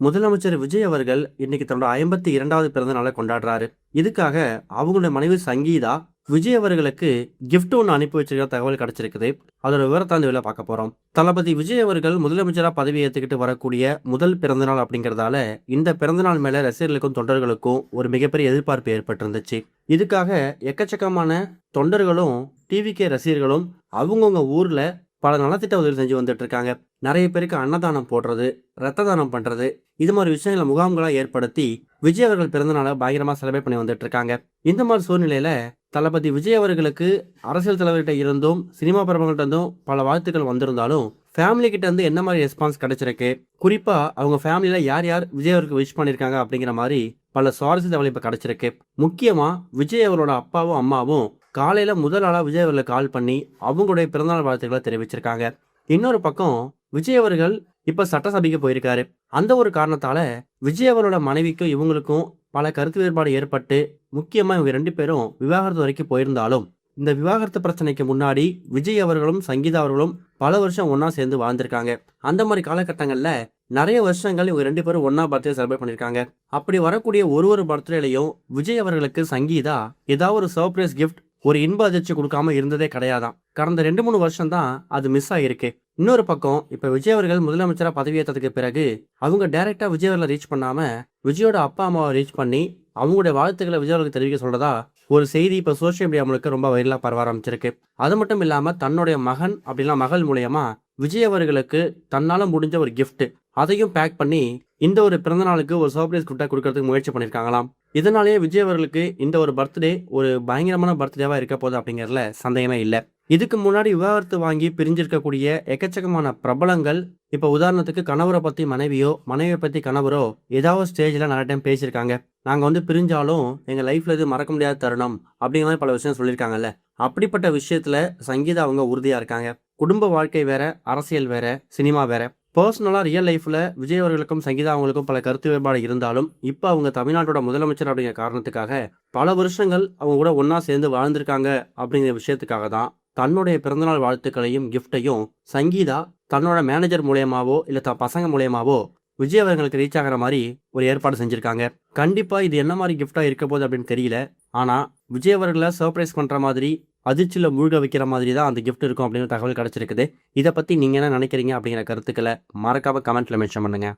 முதலமைச்சர் விஜய் அவர்கள் இன்னைக்கு தன்னோட 52வது பிறந்த நாளை கொண்டாடுறாரு. இதுக்காக அவங்களுடைய மனைவி சங்கீதா விஜய் அவர்களுக்கு கிஃப்ட் ஒன்று அனுப்பி வச்சிருக்கிற தகவல் கிடைச்சிருக்குது. அதோட விவரத்தை இந்த வேலை பார்க்க போறோம். தளபதி விஜய் அவர்கள் முதலமைச்சராக பதவி ஏற்றுக்கிட்டு வரக்கூடிய முதல் பிறந்தநாள் அப்படிங்கிறதால இந்த பிறந்தநாள் மேல ரசிகர்களுக்கும் தொண்டர்களுக்கும் ஒரு மிகப்பெரிய எதிர்பார்ப்பு ஏற்பட்டிருந்துச்சு. இதுக்காக எக்கச்சக்கமான தொண்டர்களும் டிவிகே ரசிகர்களும் அவங்கவுங்க ஊர்ல பல நலத்திட்ட உதவி செஞ்சு வந்துட்டு இருக்காங்க. நிறைய பேருக்கு அன்னதானம் போடுறது, ரத்த தானம் பண்றது, இது மாதிரி விஷயங்களை முகாம்களாக ஏற்படுத்தி விஜய் அவர்கள் பிறந்தநாளை பயங்கரமா செலிப்ரேட் பண்ணி வந்துட்டு இருக்காங்க. இந்த மாதிரி சூழ்நிலையில தளபதி விஜய் அவர்களுக்கு அரசியல் தலைவர்கிட்ட இருந்தும் சினிமா பிரபலங்கள்ட்ட இருந்தும் பல வாழ்த்துக்கள் வந்திருந்தாலும் ஃபேமிலி கிட்ட இருந்து என்ன மாதிரி ரெஸ்பான்ஸ் கிடைச்சிருக்கு, குறிப்பா அவங்க ஃபேமிலியில யார் யார் விஜய் அவருக்கு விஷ் பண்ணியிருக்காங்க அப்படிங்கிற மாதிரி பல சுவாரஸ்ய தகவல் இப்ப கிடைச்சிருக்கு. முக்கியமா விஜய் அவரோட அப்பாவும் அம்மாவும் காலையில முதல் ஆளா விஜய் அவர்களுக்கு கால் பண்ணி அவங்களுடைய பிறந்தநாள் வாழ்த்துக்களை தெரிவிச்சிருக்காங்க. இன்னொரு பக்கம் விஜய் அவர்கள் இப்ப சட்டசபைக்கு போயிருக்காரு. அந்த ஒரு காரணத்தால விஜய் அவரோட மனைவிக்கும் இவங்களுக்கும் பல கருத்து வேறுபாடு ஏற்பட்டு முக்கியமா இவங்க 2 பேரும் விவாகரத்து வரைக்கும் போயிருந்தாலும் இந்த விவாகரத்து பிரச்சனைக்கு முன்னாடி விஜய் அவர்களும் சங்கீதா அவர்களும் பல வருஷம் ஒன்னா சேர்ந்து வாழ்ந்திருக்காங்க. அந்த மாதிரி காலகட்டங்கள்ல நிறைய வருஷங்கள் இவங்க 2 பேரும் ஒன்னா பர்த்டே செலிப்ரேட் பண்ணிருக்காங்க. அப்படி வரக்கூடிய ஒரு பர்த்டேலையும் விஜய் அவர்களுக்கு சங்கீதா ஏதாவது ஒரு சர்ப்ரைஸ் கிஃப்ட், ஒரு இன்ப அதிர்ச்சி கொடுக்காம இருந்ததே கிடையாதான். கடந்த 2-3 வருஷம் தான் அது மிஸ் ஆகிருக்கு. இன்னொரு பக்கம் இப்ப விஜய் அவர்கள் முதலமைச்சரா பதவியேற்றதுக்கு பிறகு அவங்க டைரக்டா விஜய் அவர்களை ரீச் பண்ணாம விஜயோட அப்பா அம்மாவை ரீச் பண்ணி அவங்களுடைய வாழ்த்துக்களை விஜய் அவர்களுக்கு தெரிவிக்க சொல்றதா ஒரு செய்தி இப்ப சோசியல் மீடியா முழுக்க ரொம்ப வைரலா பரவ ஆரம்பிச்சிருக்கு. அது மட்டும் இல்லாம தன்னுடைய மகன் அப்படின்னா மகள் மூலியமா விஜய் அவர்களுக்கு தன்னால முடிஞ்ச ஒரு கிஃப்ட் அதையும் பேக் பண்ணி இந்த ஒரு பிறந்த நாளுக்கு ஒரு சர்ப்ரைஸ் கிஃப்டா கொடுக்கறதுக்கு முயற்சி பண்ணிருக்காங்களாம். இதனாலேயே விஜய் அவர்களுக்கு இந்த ஒரு பர்த்டே ஒரு பயங்கரமான பர்த்டேவா இருக்க போகுது அப்படிங்கறதுல சந்தேகமே இல்லை. இதுக்கு முன்னாடி விவாகரத்து வாங்கி பிரிஞ்சிருக்கக்கூடிய எக்கச்சக்கமான பிரபலங்கள் இப்ப உதாரணத்துக்கு கணவரை பத்தி மனைவியோ மனைவியை பத்தி கணவரோ ஏதாவது ஸ்டேஜ்ல நிறைய டைம் பேசியிருக்காங்க. நாங்க பிரிஞ்சாலும் எங்க லைஃப்ல இது மறக்க முடியாத தருணம் அப்படிங்கிற மாதிரி பல விஷயம் சொல்லியிருக்காங்கல்ல. அப்படிப்பட்ட விஷயத்துல சங்கீதா அவங்க உறுதியா இருக்காங்க. குடும்ப வாழ்க்கை வேற, அரசியல் வேற, சினிமா வேற. பர்சனலா ரியல் லைஃப்ல விஜய் அவர்களுக்கும் சங்கீதா அவங்களுக்கும் பல கருத்து வேறுபாடு இருந்தாலும் இப்ப அவங்க தமிழ்நாட்டோட முதலமைச்சர் அப்படிங்கிற காரணத்துக்காக பல வருஷங்கள் அவங்க கூட ஒன்னா சேர்ந்து வாழ்ந்திருக்காங்க அப்படிங்கிற விஷயத்துக்காக தான் தன்னுடைய பிறந்தநாள் வாழ்த்துக்களையும் கிஃப்டையும் சங்கீதா தன்னோட மேனேஜர் மூலியமாவோ இல்ல பசங்க மூலியமாவோ விஜய் அவர்களுக்கு ரீச் ஆகிற மாதிரி ஒரு ஏற்பாடு செஞ்சிருக்காங்க. கண்டிப்பா இது என்ன மாதிரி கிஃப்டா இருக்க போகுது அப்படின்னு தெரியல. ஆனா விஜய் அவர்களை சர்ப்ரைஸ் பண்ற மாதிரி அதிர்ச்சியில மூழ்க வைக்கிற மாதிரி தான் அந்த கிஃப்ட் இருக்கும் அப்படின்னு தகவல் கிடைச்சிருக்குது. இதை பத்தி நீங்க என்ன நினைக்கிறீங்க அப்படிங்கிற கருத்துக்களை மறக்காம கமெண்ட்ல மென்ஷன் பண்ணுங்க.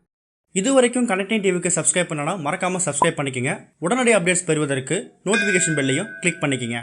இது வரைக்கும் கனெக்டிங் டிவிக்கு சப்ஸ்கிரைப் பண்ணனா மறக்காம சப்ஸ்கிரைப் பண்ணிக்கங்க. உடனடி அப்டேட்ஸ் பெறுவதற்கு நோட்டிஃபிகேஷன் பெல்லையும் கிளிக் பண்ணிக்கங்க.